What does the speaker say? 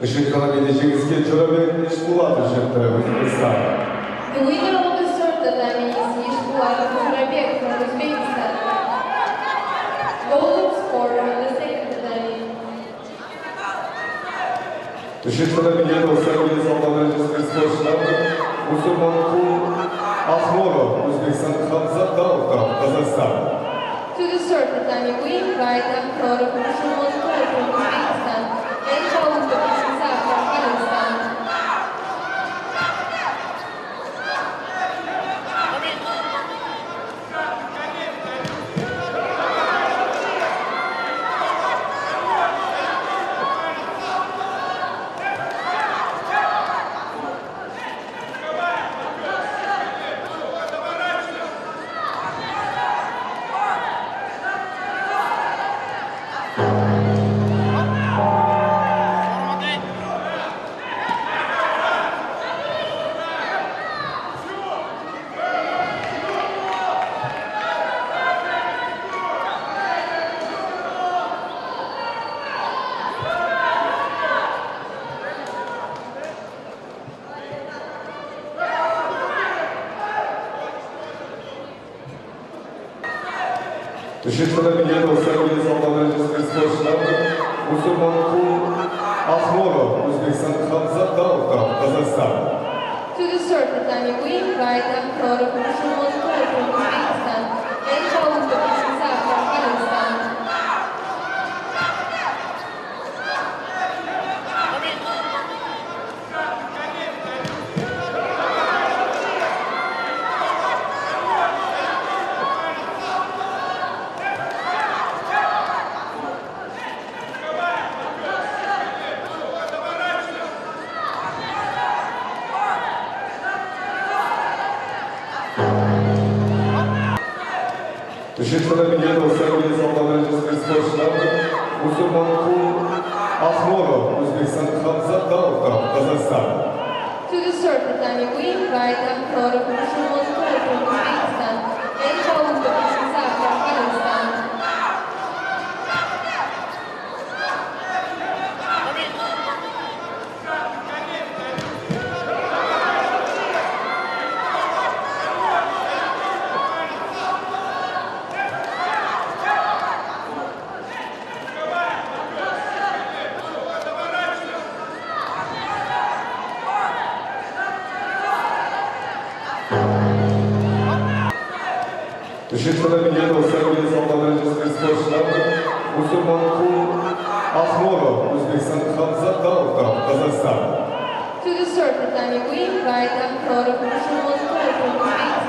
Işık kalabileceğinizge Çorabek İşbulat Işıkları Uzbekistan. The winner of the certain is Yishbulat Chorabek from Uzbekistan. Golden scorer on the second attempt. Işık kalabileceğiniz sevgili sallanıcı sporcular, Musulman Kul Ahmorov, Uzbekistan, Hamzat Davutov, Kazakistan. To the certain attempt, we invite Akhtorov Musulman Kul from Uzbekistan and Chalundov Ishizak from Kazakhstan. Işık kalabileceğiniz sevgili sallanıcı sporcular, Musulman Kul Ahmorov, Uzbekistan, Hamzat Davutov, Kazakistan. To the certain attempt, we invite Akhtorov Musulman Kul from Uzbekistan and Chalundov Ishizak from Kazakhstan. Işık kalabileceğiniz sevgili sallanıcı sporcular, Musulman Kul Ahmorov, Uzbekistan, Hamzat Davutov, Kazakistan. To the certain attempt, we invite Akhtorov Musulman Kul from Uzbekistan and Chalundov Ishizak from Kazakhstan. Işık kalabileceğiniz sevgili sallanıcı sporcular, Musulman Kul Ahmorov, Uzbekistan, Hamzat Davutov, Kazakistan. To the certain attempt, we invite Akhtorov Musulman Kul from Uzbekistan